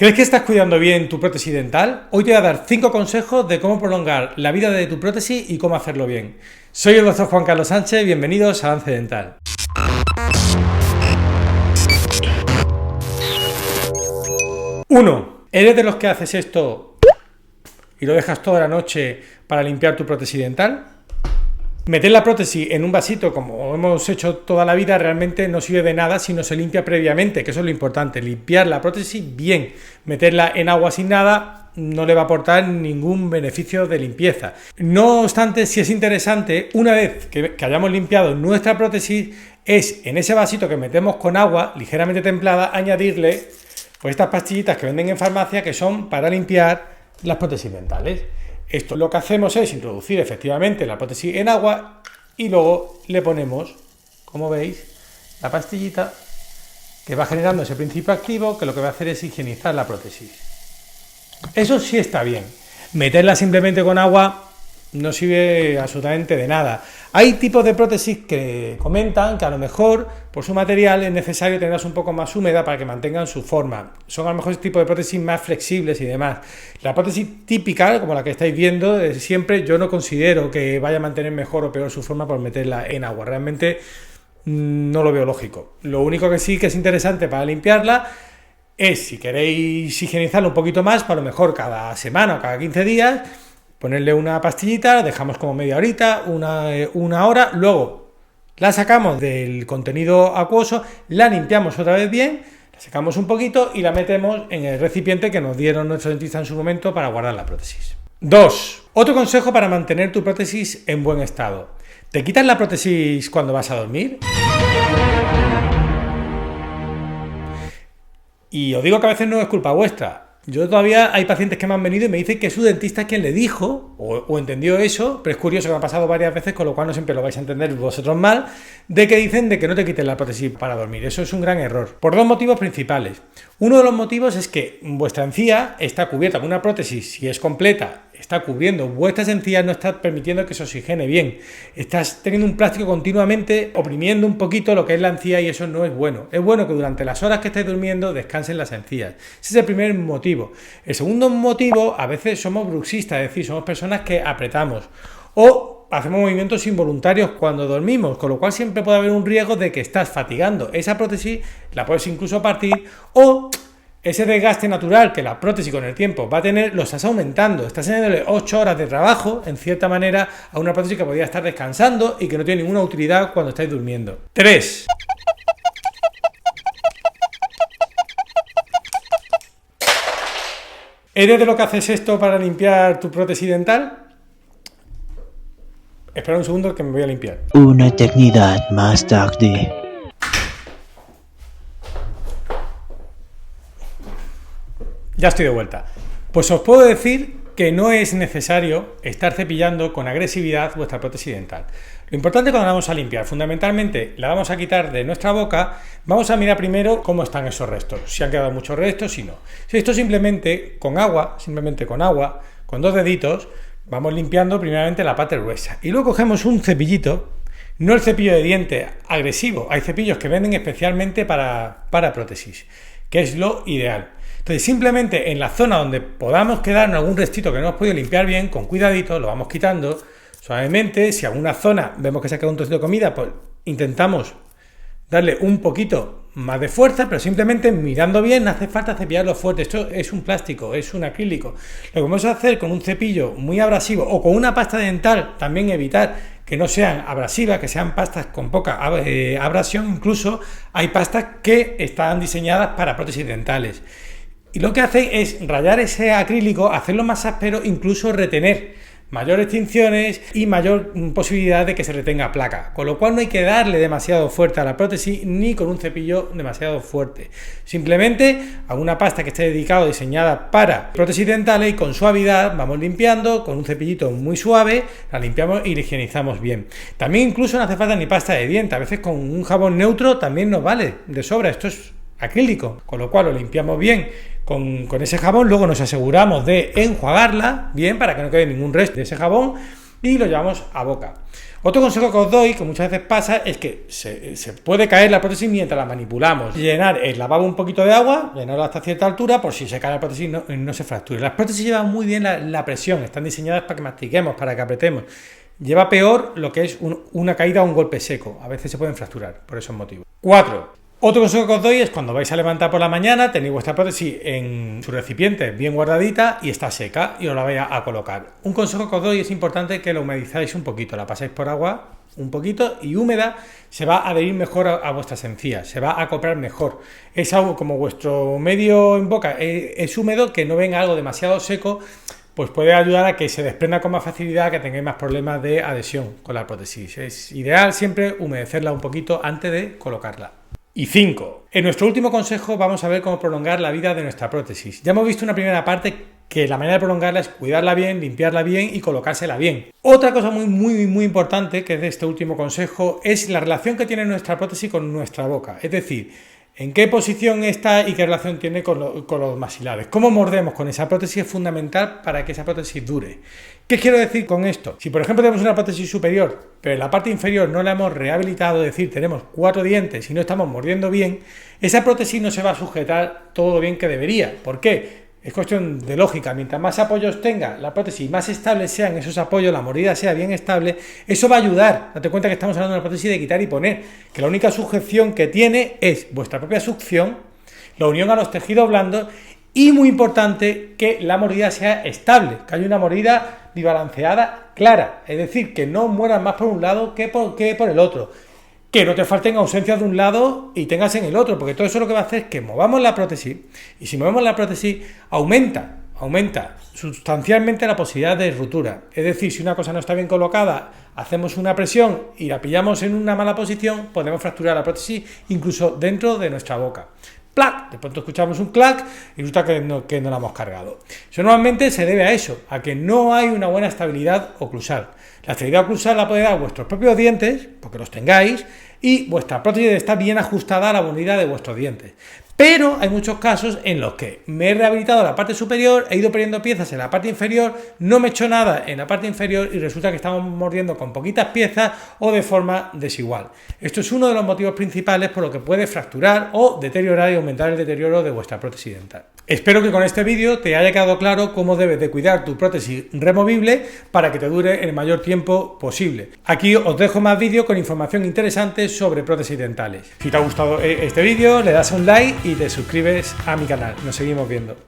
¿Crees que estás cuidando bien tu prótesis dental? Hoy te voy a dar 5 consejos de cómo prolongar la vida de tu prótesis y cómo hacerlo bien. Soy el doctor Juan Carlos Sánchez, bienvenidos a Avance Dental. 1. ¿Eres de los que haces esto y lo dejas toda la noche para limpiar tu prótesis dental? Meter la prótesis en un vasito, como hemos hecho toda la vida, realmente no sirve de nada si no se limpia previamente, que eso es lo importante, limpiar la prótesis bien. Meterla en agua sin nada no le va a aportar ningún beneficio de limpieza. No obstante, si es interesante, una vez que hayamos limpiado nuestra prótesis, es en ese vasito que metemos con agua ligeramente templada, añadirle pues estas pastillitas que venden en farmacia que son para limpiar las prótesis dentales. Esto lo que hacemos es introducir efectivamente la prótesis en agua y luego le ponemos, como veis, la pastillita que va generando ese principio activo que lo que va a hacer es higienizar la prótesis. Eso sí está bien. Meterla simplemente con agua no sirve absolutamente de nada. Hay tipos de prótesis que comentan que a lo mejor por su material es necesario tenerlas un poco más húmeda para que mantengan su forma. Son a lo mejor ese tipo de prótesis más flexibles y demás. La prótesis típica, como la que estáis viendo, de siempre, yo no considero que vaya a mantener mejor o peor su forma por meterla en agua. Realmente no lo veo lógico. Lo único que sí que es interesante para limpiarla es, si queréis higienizarla un poquito más, para lo mejor cada semana o cada 15 días, ponerle una pastillita, dejamos como media horita, una hora, luego la sacamos del contenido acuoso, la limpiamos otra vez bien, la secamos un poquito y la metemos en el recipiente que nos dieron nuestros dentistas en su momento para guardar la prótesis. 2. Otro consejo para mantener tu prótesis en buen estado. ¿Te quitas la prótesis cuando vas a dormir? Y os digo que a veces no es culpa vuestra. Yo todavía hay pacientes que me han venido y me dicen que su dentista es quien le dijo o entendió eso, pero es curioso que me ha pasado varias veces, con lo cual no siempre lo vais a entender vosotros mal, de que dicen de que no te quites la prótesis para dormir. Eso es un gran error, por 2 motivos principales. Uno de los motivos es que vuestra encía está cubierta con una prótesis, si es completa, está cubriendo vuestras encías, no está permitiendo que se oxigene bien. Estás teniendo un plástico continuamente oprimiendo un poquito lo que es la encía y eso no es bueno. Es bueno que durante las horas que estáis durmiendo descansen las encías. Ese es el primer motivo. El segundo motivo, a veces somos bruxistas, es decir, somos personas que apretamos o hacemos movimientos involuntarios cuando dormimos, con lo cual siempre puede haber un riesgo de que estás fatigando esa prótesis, la puedes incluso partir, o ese desgaste natural que la prótesis con el tiempo va a tener, lo estás aumentando, estás añadiendo 8 horas de trabajo, en cierta manera, a una prótesis que podría estar descansando y que no tiene ninguna utilidad cuando estáis durmiendo. 3. ¿Eres de lo que haces esto para limpiar tu prótesis dental? Espera un segundo que me voy a limpiar. Una eternidad más tarde. Ya estoy de vuelta. Pues os puedo decir que no es necesario estar cepillando con agresividad vuestra prótesis dental. Lo importante cuando la vamos a limpiar, fundamentalmente la vamos a quitar de nuestra boca, vamos a mirar primero cómo están esos restos, si han quedado muchos restos, si no. Si esto simplemente con agua, con 2 deditos, vamos limpiando primeramente la parte gruesa. Y luego cogemos un cepillito, no el cepillo de diente agresivo, hay cepillos que venden especialmente para prótesis, que es lo ideal. Entonces simplemente en la zona donde podamos quedarnos algún restito que no hemos podido limpiar bien, con cuidadito, lo vamos quitando suavemente. Si alguna zona vemos que se ha quedado un trocito de comida, pues intentamos darle un poquito más de fuerza, pero simplemente mirando bien, no hace falta cepillarlo fuerte. Esto es un plástico, es un acrílico. Lo que vamos a hacer con un cepillo muy abrasivo o con una pasta dental, también evitar que no sean abrasivas, que sean pastas con poca abrasión. Incluso hay pastas que están diseñadas para prótesis dentales. Y lo que hace es rayar ese acrílico, hacerlo más áspero, incluso retener mayores tinciones y mayor posibilidad de que se retenga placa. Con lo cual no hay que darle demasiado fuerte a la prótesis ni con un cepillo demasiado fuerte. Simplemente a una pasta que esté dedicada, diseñada para prótesis dentales, y con suavidad vamos limpiando, con un cepillito muy suave, la limpiamos y la higienizamos bien. También incluso no hace falta ni pasta de diente, a veces con un jabón neutro también nos vale de sobra. Esto es acrílico, con lo cual lo limpiamos bien con ese jabón, luego nos aseguramos de enjuagarla bien para que no quede ningún resto de ese jabón y lo llevamos a boca. Otro consejo que os doy, que muchas veces pasa, es que se puede caer la prótesis mientras la manipulamos. Llenar el lavabo un poquito de agua, llenarlo hasta cierta altura, por si se cae la prótesis no se fracture. Las prótesis llevan muy bien la presión, están diseñadas para que mastiquemos, para que apretemos. Lleva peor lo que es una caída o un golpe seco. A veces se pueden fracturar por esos motivos. 4. Otro consejo que os doy es cuando vais a levantar por la mañana, tenéis vuestra prótesis en su recipiente bien guardadita y está seca y os la vais a colocar. Un consejo que os doy es importante que la humidizáis un poquito, la pasáis por agua un poquito y húmeda, se va a adherir mejor a vuestras encías, se va a acoplar mejor. Es algo como vuestro medio en boca es húmedo, que no venga algo demasiado seco, pues puede ayudar a que se desprenda con más facilidad, que tengáis más problemas de adhesión con la prótesis. Es ideal siempre humedecerla un poquito antes de colocarla. Y 5. En nuestro último consejo vamos a ver cómo prolongar la vida de nuestra prótesis. Ya hemos visto una primera parte que la manera de prolongarla es cuidarla bien, limpiarla bien y colocársela bien. Otra cosa muy importante que es de este último consejo es la relación que tiene nuestra prótesis con nuestra boca. Es decir, en qué posición está y qué relación tiene con los maxilares. Cómo mordemos con esa prótesis es fundamental para que esa prótesis dure. ¿Qué quiero decir con esto? Si por ejemplo tenemos una prótesis superior, pero en la parte inferior no la hemos rehabilitado, es decir, tenemos 4 dientes y no estamos mordiendo bien, esa prótesis no se va a sujetar todo lo bien que debería. ¿Por qué? Es cuestión de lógica. Mientras más apoyos tenga la prótesis, más estables sean esos apoyos, la mordida sea bien estable, eso va a ayudar. Date cuenta que estamos hablando de una prótesis de quitar y poner, que la única sujeción que tiene es vuestra propia succión, la unión a los tejidos blandos y, muy importante, que la mordida sea estable, que haya una mordida bibalanceada clara, es decir, que no mueras más por un lado que por el otro. Que no te falten ausencias de un lado y tengas en el otro, porque todo eso lo que va a hacer es que movamos la prótesis, y si movemos la prótesis aumenta sustancialmente la posibilidad de ruptura. Es decir, si una cosa no está bien colocada, hacemos una presión y la pillamos en una mala posición, podemos fracturar la prótesis incluso dentro de nuestra boca. ¡Plac! De pronto escuchamos un clac y resulta que no la hemos cargado. Eso normalmente se debe a eso, a que no hay una buena estabilidad oclusal. La estabilidad oclusal la puede dar vuestros propios dientes, porque los tengáis, y vuestra prótesis está bien ajustada a la mordida de vuestros dientes. Pero hay muchos casos en los que me he rehabilitado la parte superior, he ido poniendo piezas en la parte inferior, no me he hecho nada en la parte inferior y resulta que estamos mordiendo con poquitas piezas o de forma desigual. Esto es uno de los motivos principales por lo que puede fracturar o deteriorar y aumentar el deterioro de vuestra prótesis dental. Espero que con este vídeo te haya quedado claro cómo debes de cuidar tu prótesis removible para que te dure el mayor tiempo posible. Aquí os dejo más vídeos con información interesante sobre prótesis dentales. Si te ha gustado este vídeo, le das un like y te suscribes a mi canal. Nos seguimos viendo.